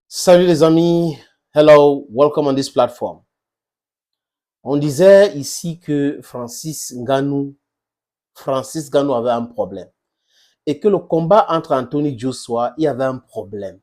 Salut les amis, hello, welcome on this platform. On disait ici que Francis Ngannou avait un problème et que le combat entre Anthony Joshua, il y avait un problème.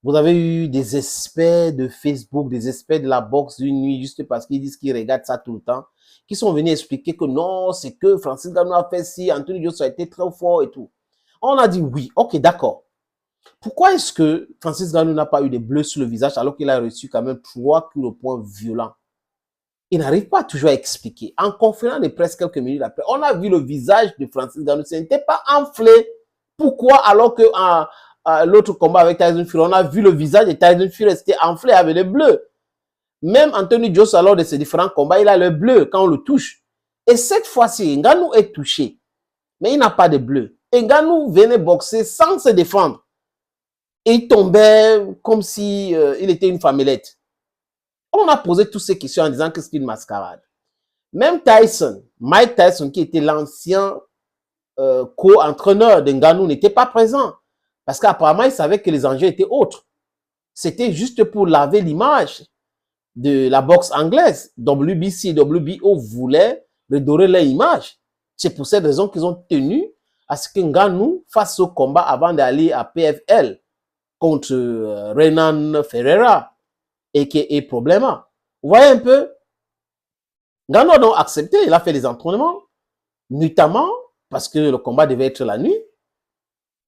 Vous avez eu des experts de Facebook, des experts de la boxe d'une nuit, juste parce qu'ils disent qu'ils regardent ça tout le temps, qui sont venus expliquer que non, c'est que Francis Ngannou a fait ci, Anthony Joshua a été très fort et tout. On a dit oui, ok, d'accord. Pourquoi est-ce que Francis Ngannou n'a pas eu des bleus sur le visage alors qu'il a reçu quand même 3 coups de poing violents? Il n'arrive pas toujours à expliquer. En conférence de presse quelques minutes après, on a vu le visage de Francis Ngannou. Ce n'était pas enflé. Pourquoi alors que l'autre combat avec Tyson Fury, on a vu le visage de Tyson Fury, c'était enflé avec les bleus. Même Anthony Joshua, lors de ses différents combats, il a le bleu quand on le touche. Et cette fois-ci, Ngannou est touché, mais il n'a pas de bleu. Et Ngannou venait boxer sans se défendre. Et il tombait comme si il était une femmelette. On a posé toutes ces questions en disant que c'est une mascarade. Même Mike Tyson, qui était l'ancien co-entraîneur de Ngannou, n'était pas présent. Parce qu'apparemment, il savait que les enjeux étaient autres. C'était juste pour laver l'image de la boxe anglaise. WBC et WBO voulaient redorer leur image. C'est pour cette raison qu'ils ont tenu à ce que Ngannou fasse ce combat avant d'aller à PFL contre Renan Ferreira et qui est Problema. Vous voyez un peu? Ngannou a donc accepté, il a fait les entraînements, notamment parce que le combat devait être la nuit.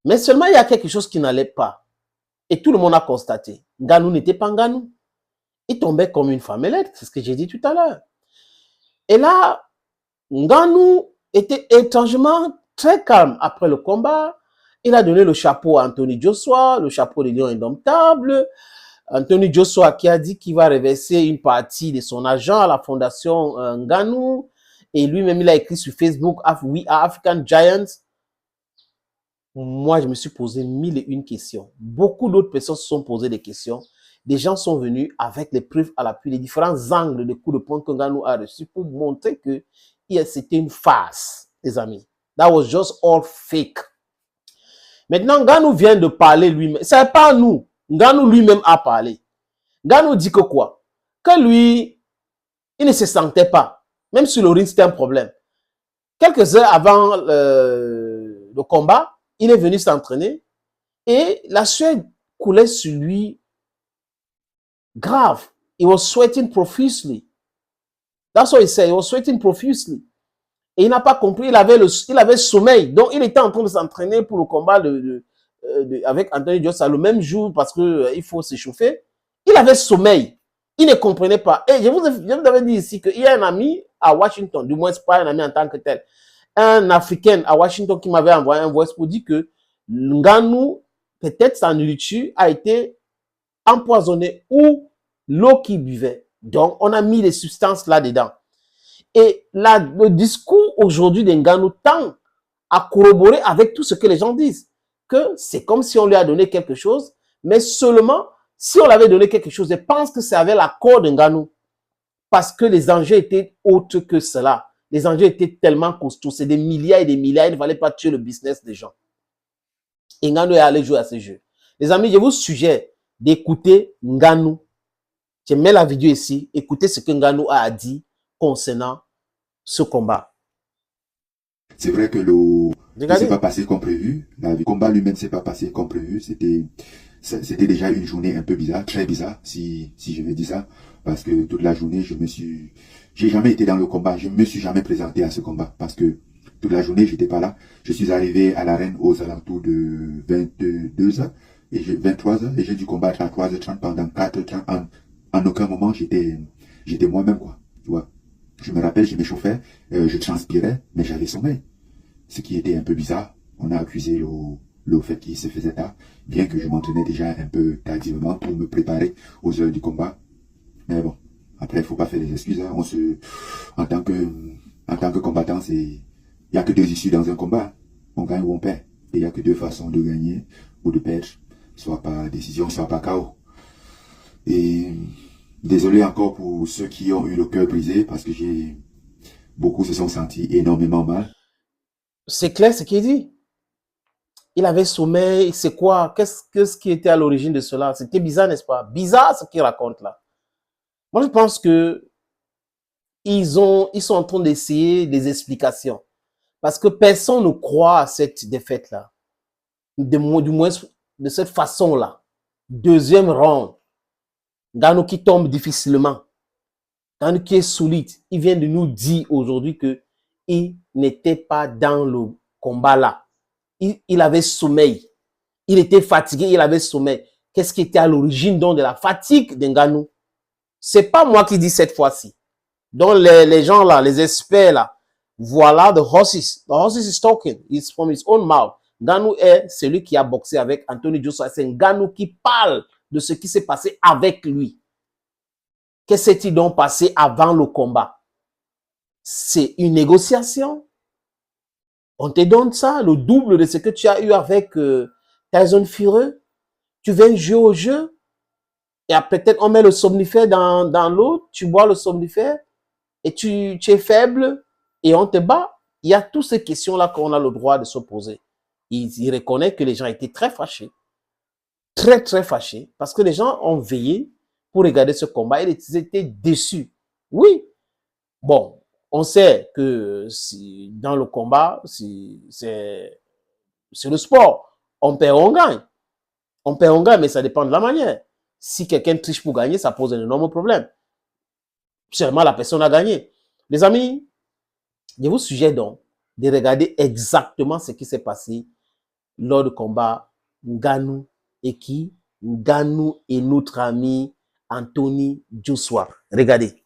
Mais seulement, il y a quelque chose qui n'allait pas. Et tout le monde a constaté. Ngannou n'était pas Ngannou. Il tombait comme une femmelette, c'est ce que j'ai dit tout à l'heure. Et là, Ngannou était étrangement très calme après le combat. Il a donné le chapeau à Anthony Joshua, le chapeau des Lions Indomptables. Anthony Joshua qui a dit qu'il va reverser une partie de son argent à la fondation Ngannou. Et lui-même, il a écrit sur Facebook, We are African Giants. Moi, je me suis posé 1001 questions. Beaucoup d'autres personnes se sont posées des questions. Des gens sont venus avec les preuves à l'appui, les différents angles de coups de poing que Ngannou a reçus pour montrer que c'était une farce, les amis. That was just all fake. Maintenant, Ngannou vient de parler lui-même. Ce n'est pas nous. Ngannou lui-même a parlé. Ngannou dit que quoi? Que lui, il ne se sentait pas. Même sur le ring, c'était un problème. Quelques heures avant le combat, il est venu s'entraîner et la sueur coulait sur lui grave. He was sweating profusely. That's what he said. He was sweating profusely. Et il n'a pas compris, il avait sommeil. Donc, il était en train de s'entraîner pour le combat avec Anthony Joshua le même jour parce qu'il faut s'échauffer. Il avait sommeil. Il ne comprenait pas. Et je vous avais dit ici qu'il y a un ami à Washington, du moins pas un ami en tant que tel, un Africain à Washington qui m'avait envoyé un voice pour dire que Ngannou, peut-être sa nourriture a été empoisonnée ou l'eau qu'il buvait. Donc, on a mis les substances là-dedans. Et le discours aujourd'hui de Ngannou tend à corroborer avec tout ce que les gens disent. Que c'est comme si on lui a donné quelque chose, mais seulement si on lui avait donné quelque chose, je pense que c'est avec l'accord de Ngannou. Parce que les enjeux étaient autres que cela. Les enjeux étaient tellement costauds. C'est des milliards et des milliards. Il ne fallait pas tuer le business des gens. Et Ngannou est allé jouer à ce jeu. Les amis, je vous suggère d'écouter Ngannou. Je mets la vidéo ici. Écoutez ce que Ngannou a dit concernant ce combat. C'est vrai que ne s'est pas passé comme prévu. Le combat lui-même ne s'est pas passé comme prévu. C'était déjà une journée un peu bizarre, très bizarre, si je vais dire ça. Parce que toute la journée, j'ai jamais été dans le combat. Je me suis jamais présenté à ce combat. Parce que toute la journée, j'étais pas là. Je suis arrivé à l'arène aux alentours de 22h, 23h, et j'ai dû combattre à 3h30 pendant 4h30. En aucun moment, j'étais moi-même, quoi. Tu vois. Je me rappelle, je m'échauffais, je transpirais, mais j'avais sommeil. Ce qui était un peu bizarre. On a accusé le fait qu'il se faisait tard, bien que je m'entraînais déjà un peu tardivement pour me préparer aux heures du combat. Mais bon, après, il faut pas faire des excuses. Hein. En tant que combattant, il n'y a que deux issues dans un combat. On gagne ou on perd. Et il n'y a que deux façons de gagner ou de perdre. Soit par décision, soit par KO. Et désolé encore pour ceux qui ont eu le cœur brisé, parce que beaucoup se sont sentis énormément mal. C'est clair ce qu'il dit. Il avait sommeil, c'est quoi? Qu'est-ce qui était à l'origine de cela? C'était bizarre, n'est-ce pas? Bizarre ce qu'il raconte là. Moi, je pense que ils sont en train d'essayer des explications. Parce que personne ne croit à cette défaite-là. Du moins, de cette façon-là. Deuxième round. Ngannou qui tombe difficilement. Ngannou qui est solide. Il vient de nous dire aujourd'hui qu'il n'était pas dans le combat là. Il avait sommeil. Il était fatigué, il avait sommeil. Qu'est-ce qui était à l'origine donc de la fatigue de Ngannou? C'est pas moi qui dis cette fois-ci. Donc les gens là, les experts là, voilà, the horses is talking. It's from his own mouth. Ngannou est celui qui a boxé avec Anthony Joshua. C'est Ngannou qui parle de ce qui s'est passé avec lui. Qu'est-ce qui s'est donc passé avant le combat? C'est une négociation. On te donne ça, le double de ce que tu as eu avec Tyson Fury. Tu viens jouer au jeu. Et peut-être on met le somnifère dans l'eau. Tu bois le somnifère. Et tu es faible. Et on te bat. Il y a toutes ces questions-là qu'on a le droit de se poser. Il reconnaît que les gens étaient très fâchés. Très, très fâchés. Parce que les gens ont veillé pour regarder ce combat. Et ils étaient déçus. Oui. Bon. On sait que dans le combat, c'est le sport. On perd, on gagne. On perd, on gagne, mais ça dépend de la manière. Si quelqu'un triche pour gagner, ça pose un énorme problème. Sûrement, la personne a gagné. Les amis, je vous suggère donc de regarder exactement ce qui s'est passé lors du combat Ngannou et qui? Ngannou et notre ami Anthony Joshua. Regardez.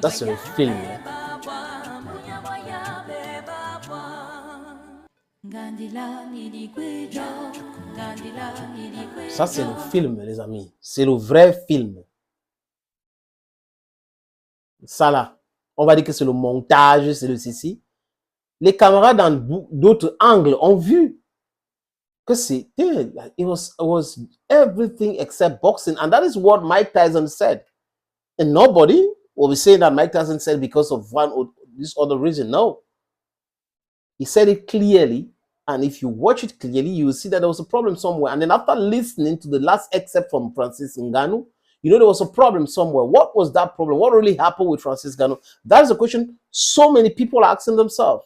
Ça, c'est le film. Ça, c'est le film, les amis. C'est le vrai film. Ça, là, on va dire que c'est le montage, c'est le ceci. Les caméras dans d'autres angles ont vu que c'était, it was everything except boxing. And that is what Mike Tyson said. And nobody will be saying that Mike Tyson said because of one or this other reason. No. He said it clearly. And if you watch it clearly, you will see that there was a problem somewhere. And then after listening to the last excerpt from Francis Ngannou, you know there was a problem somewhere. What was that problem? What really happened with Francis Ngannou? That is a question so many people are asking themselves.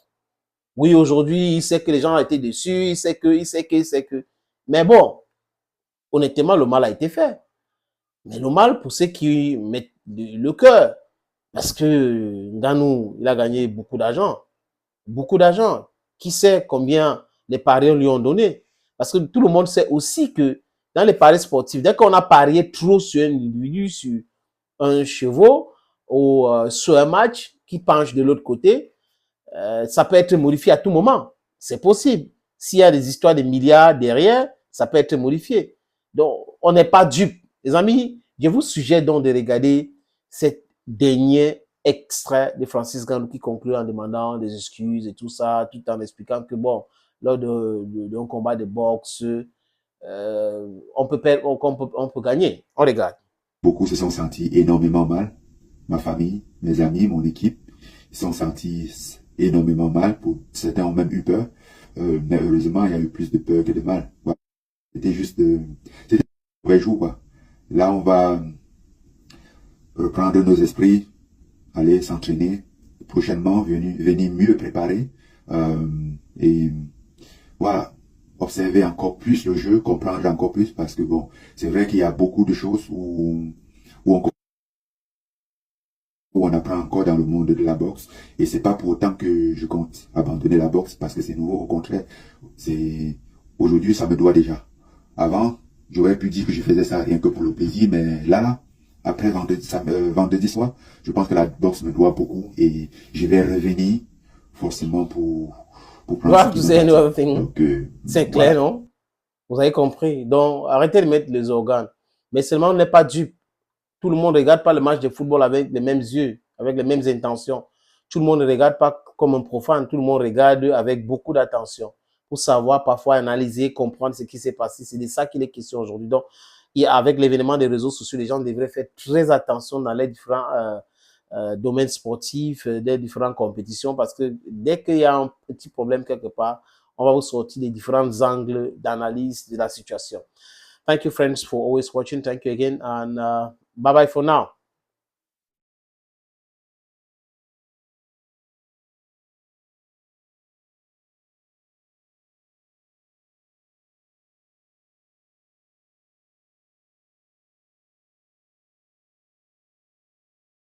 Oui, aujourd'hui, il sait que les gens ont été déçus, il sait que. Mais bon, honnêtement, le mal a été fait. Mais le mal pour ceux qui mettent le cœur. Parce que Ngannou, il a gagné beaucoup d'argent. Beaucoup d'argent. Qui sait combien les parieurs lui ont donné? Parce que tout le monde sait aussi que dans les paris sportifs, dès qu'on a parié trop sur un individu, sur un cheval ou sur un match qui penche de l'autre côté, ça peut être modifié à tout moment. C'est possible. S'il y a des histoires de milliards derrière, ça peut être modifié. Donc, on n'est pas dupe. Les amis, je vous suggère donc de regarder cette dernier extrait de Francis Ngannou qui conclut en demandant des excuses et tout ça, tout en expliquant que bon, lors d'un combat de boxe, on peut gagner. On regarde. Beaucoup se sont sentis énormément mal. Ma famille, mes amis, mon équipe, ils se sont sentis énormément mal. Certains ont même eu peur. Mais heureusement, il y a eu plus de peur que de mal. Ouais. C'était juste c'était un vrai jour, quoi. Là, on va reprendre nos esprits, aller s'entraîner, prochainement venir mieux préparer et voilà, observer encore plus le jeu, comprendre encore plus, parce que bon, c'est vrai qu'il y a beaucoup de choses où on apprend encore dans le monde de la boxe, et c'est pas pour autant que je compte abandonner la boxe parce que c'est nouveau. Au contraire, aujourd'hui ça me doit déjà. Avant, j'aurais pu dire que je faisais ça rien que pour le plaisir, mais là, après vendredi soir, je pense que la boxe me doit beaucoup et je vais revenir forcément pour prendre c'est clair, non? Vous avez compris. Donc, arrêtez de mettre les organes. Mais seulement, on n'est pas dupe. Tout le monde ne regarde pas le match de football avec les mêmes yeux, avec les mêmes intentions. Tout le monde ne regarde pas comme un profane. Tout le monde regarde avec beaucoup d'attention pour savoir, parfois analyser, comprendre ce qui s'est passé. C'est de ça qu'il est question aujourd'hui. Donc, et avec l'événement des réseaux sociaux, les gens devraient faire très attention dans les différents domaines sportifs, des différentes compétitions, parce que dès qu'il y a un petit problème quelque part, on va vous sortir des différents angles d'analyse de la situation. Thank you, friends, for always watching. Thank you again, and bye-bye for now.